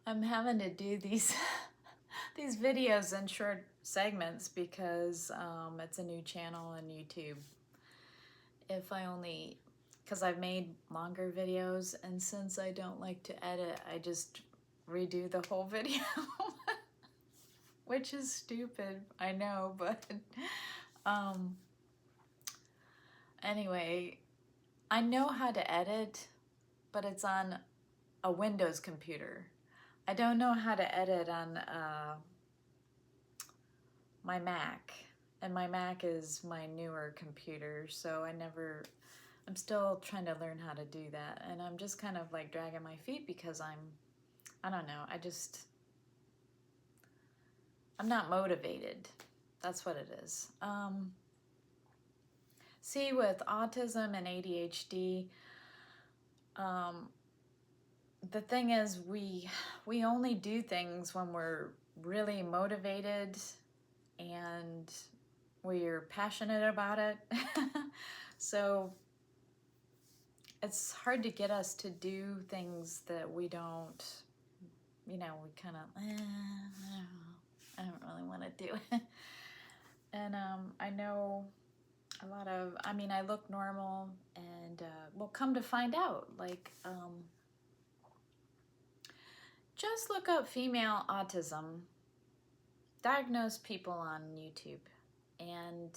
I'm having to do these these videos in short segments because it's a new channel on YouTube. If I only, because I've made longer videos, and since I don't like to edit, I just redo the whole video, which is stupid, I know, but um, anyway, I know how to edit, but it's on a Windows computer. I don't know how to edit on my Mac, and my Mac is my newer computer, so I'm still trying to learn how to do that, and I'm just kind of like dragging my feet because I don't know, I'm not motivated. That's what it is. See, with autism and ADHD, the thing is we only do things when we're really motivated and we're passionate about it. So it's hard to get us to do things that we don't, we kind of, I don't really want to do it. And I know a lot of, I look normal, and well, come to find out, like, just look up female autism, diagnosed people on YouTube, and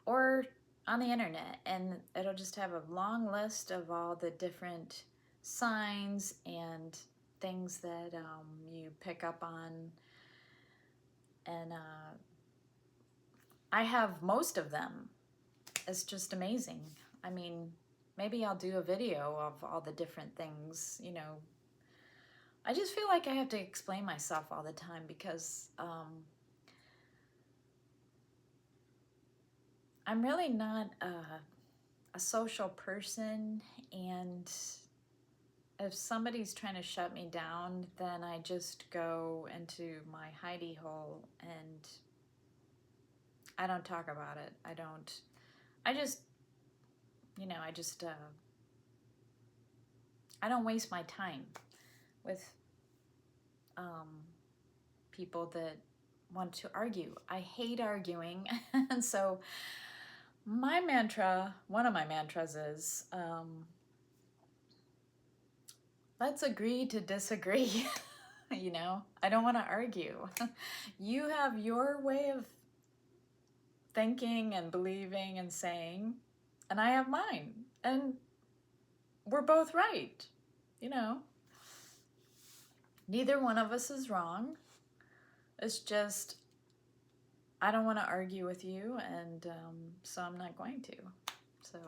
or on the internet, and it'll just have a long list of all the different signs and things that you pick up on. And I have most of them. It's just amazing. Maybe I'll do a video of all the different things, I just feel like I have to explain myself all the time because I'm really not a social person, and if somebody's trying to shut me down, then I just go into my hidey hole and I don't talk about it. I don't waste my time with people that want to argue. I hate arguing. And so one of my mantras is, let's agree to disagree. I don't want to argue. You have your way of thinking and believing and saying, and I have mine, and we're both right. Neither one of us is wrong. It's just, I don't want to argue with you, and so I'm not going to. So,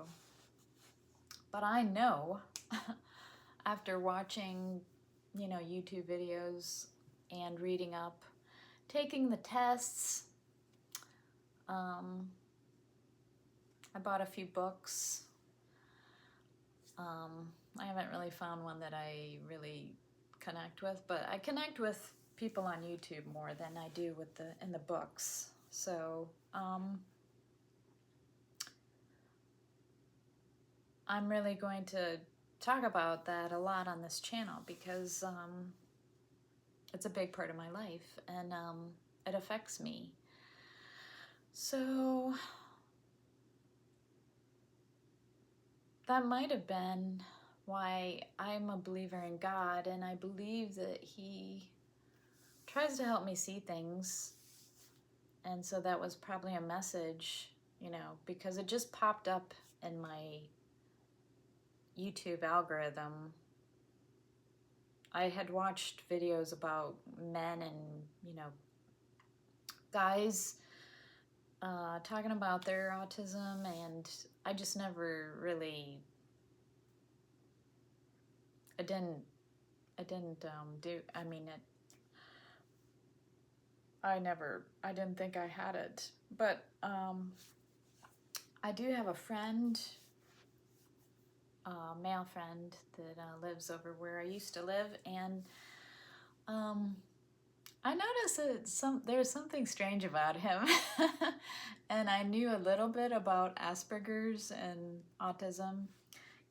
but I know after watching, YouTube videos and reading up, taking the tests, I bought a few books. I haven't really found one that I really connect with, but I connect with people on YouTube more than I do in the books. So I'm really going to talk about that a lot on this channel because it's a big part of my life, and it affects me. So that might have been why I'm a believer in God, and I believe that He tries to help me see things. And so that was probably a message, because it just popped up in my YouTube algorithm. I had watched videos about men and, guys talking about their autism, and I just never really, I didn't I didn't think I had it. But I do have a friend, male friend, that lives over where I used to live, and I noticed that there's something strange about him. And I knew a little bit about Asperger's and autism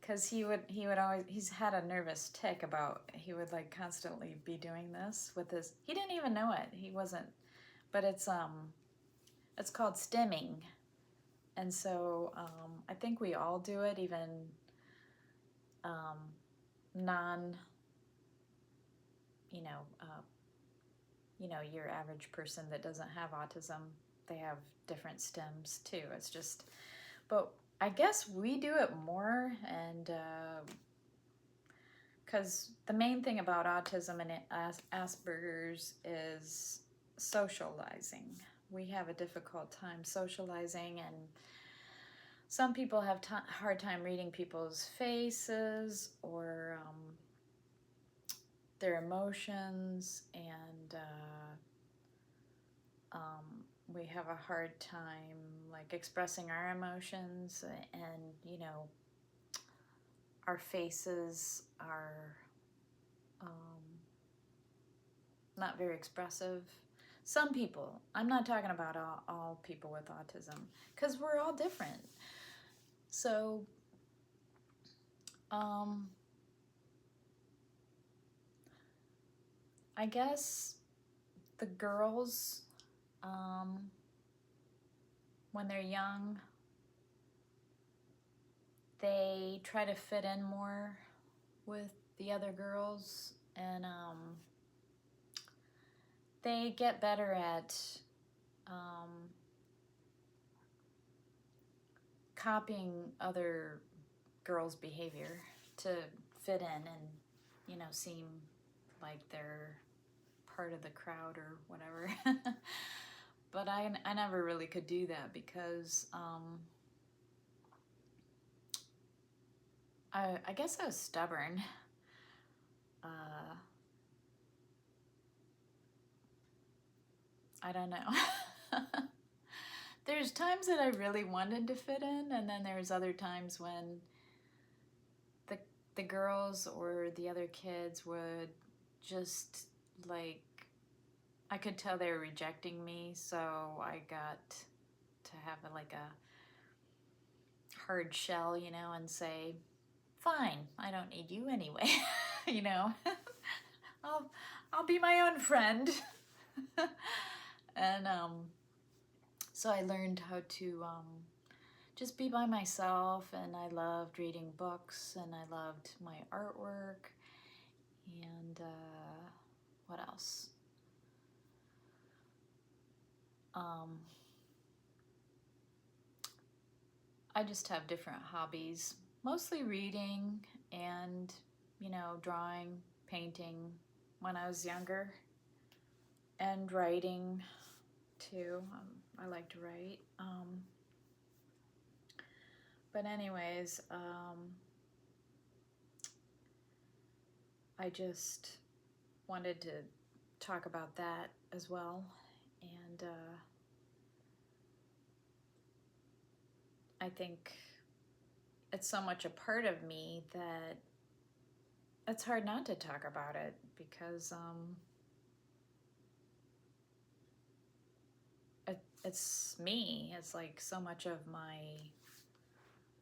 because he would always, he's had a nervous tick about, he would like constantly be doing this with his, he didn't even know it, he wasn't, but it's called stimming. And so I think we all do it, even um, non, you know, your average person that doesn't have autism, they have different stims too. It's just, but I guess we do it more, and because the main thing about autism and Asperger's is socializing. We have a difficult time socializing, and some people have hard time reading people's faces or their emotions, and we have a hard time like expressing our emotions, and our faces are not very expressive. Some people, I'm not talking about all people with autism, because we're all different. So I guess the girls, when they're young, they try to fit in more with the other girls, and they get better at copying other girls' behavior to fit in and, seem like they're part of the crowd or whatever. But I never really could do that because I guess I was stubborn. I don't know. There's times that I really wanted to fit in, and then there's other times when the girls or the other kids would just like, I could tell they were rejecting me, so I got to have like a hard shell, and say, fine, I don't need you anyway. I'll be my own friend. And so I learned how to just be by myself, and I loved reading books, and I loved my artwork, and what else? I just have different hobbies, mostly reading and, drawing, painting when I was younger, and writing too. I like to write. But anyways, I just wanted to talk about that as well. And I think it's so much a part of me that it's hard not to talk about it, because it's me. It's like so much of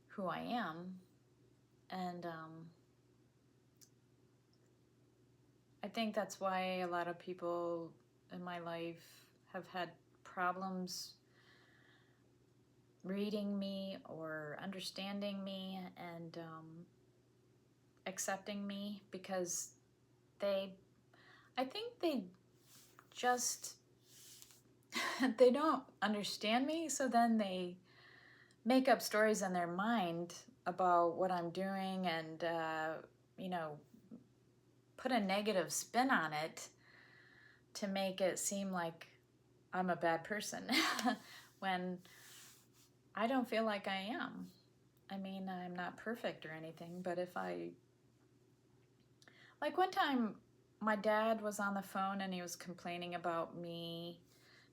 who I am. And I think that's why a lot of people in my life have had problems reading me or understanding me and accepting me, because I think they just, they don't understand me, so then they make up stories in their mind about what I'm doing, and put a negative spin on it to make it seem like I'm a bad person when I don't feel like I am. I mean, I'm not perfect or anything, but like one time my dad was on the phone and he was complaining about me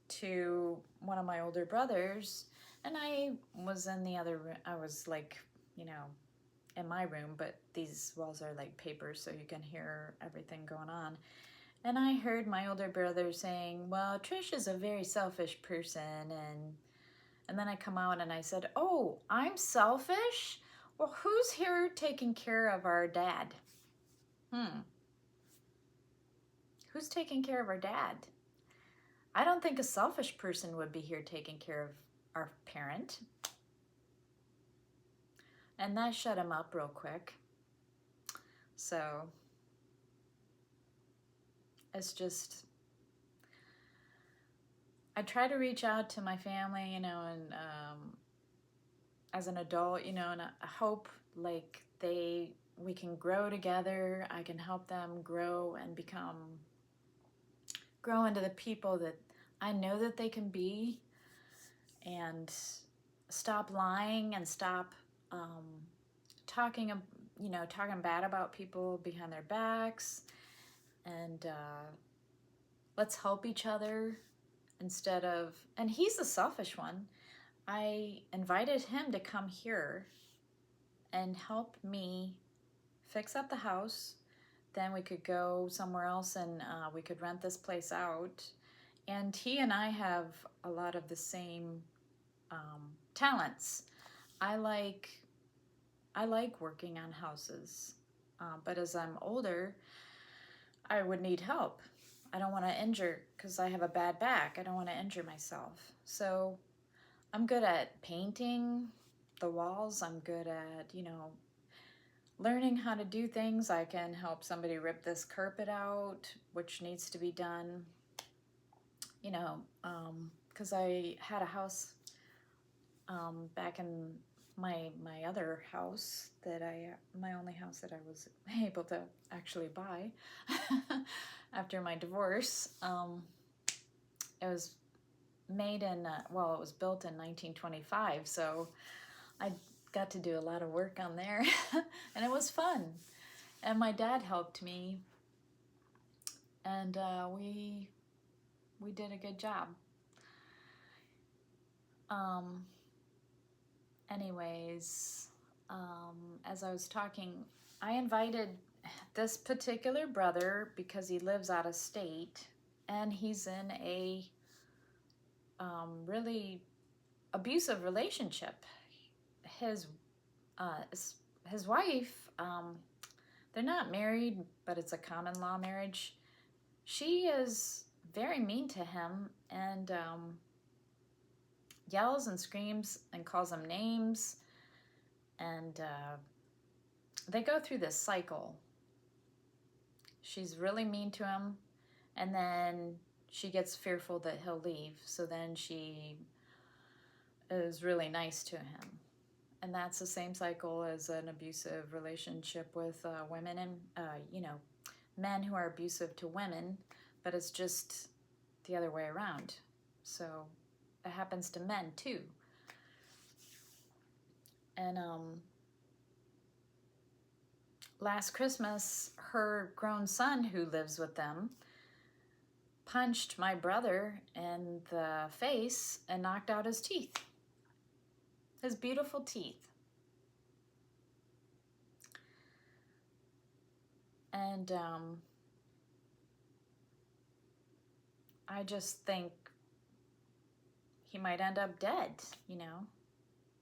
to one of my older brothers, and I was in the other room. I was like, in my room, but these walls are like paper, so you can hear everything going on. And I heard my older brother saying, well, Trish is a very selfish person. And then I come out and I said, oh, I'm selfish? Well, who's here taking care of our dad? Who's taking care of our dad? I don't think a selfish person would be here taking care of our parent. And that shut him up real quick. So it's just, I try to reach out to my family, you know, and as an adult, you know, and I hope like we can grow together. I can help them grow and grow into the people that I know that they can be, and stop lying and stop talking bad about people behind their backs, and let's help each other instead of, and he's the selfish one. I invited him to come here and help me fix up the house. Then we could go somewhere else, and we could rent this place out. And he and I have a lot of the same talents. I like working on houses, but as I'm older, I would need help. I don't want to injure, because I have a bad back. I don't want to injure myself. So I'm good at painting the walls. I'm good at, you know, learning how to do things. I can help somebody rip this carpet out, which needs to be done. You know, because I had a house back in my other house my only house that I was able to actually buy after my divorce. It was made in, it was built in 1925, so I got to do a lot of work on there, and it was fun. And my dad helped me, and we did a good job. Anyways, as I was talking, I invited this particular brother because he lives out of state, and he's in a really abusive relationship. His wife, they're not married, but it's a common law marriage. She is very mean to him, and yells and screams and calls him names, and they go through this cycle. She's really mean to him, and then she gets fearful that he'll leave, so then she is really nice to him. And that's the same cycle as an abusive relationship with women and, men who are abusive to women, but it's just the other way around. So it happens to men too. And last Christmas, her grown son, who lives with them, punched my brother in the face and knocked out his teeth. His beautiful teeth. And I just think he might end up dead, you know.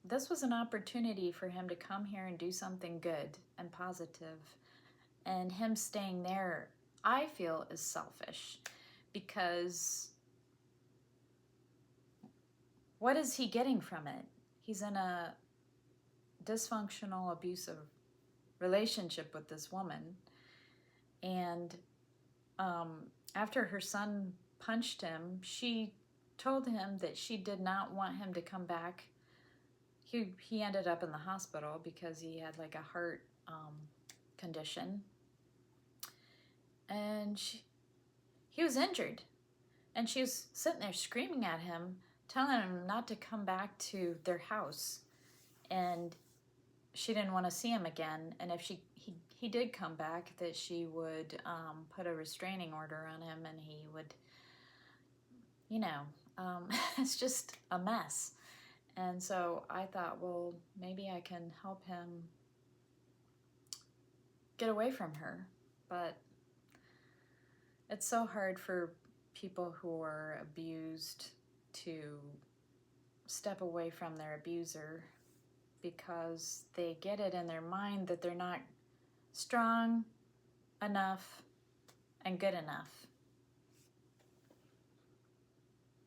This was an opportunity for him to come here and do something good and positive. And him staying there, I feel, is selfish, because what is he getting from it? He's in a dysfunctional, abusive relationship with this woman. And after her son punched him, she told him that she did not want him to come back. He ended up in the hospital because he had like a heart condition. And he was injured. And she was sitting there screaming at him, telling him not to come back to their house. And she didn't want to see him again. And if he did come back, that she would put a restraining order on him, and he would, it's just a mess. And so I thought, well, maybe I can help him get away from her. But it's so hard for people who are abused to step away from their abuser. because they get it in their mind that they're not strong enough and good enough.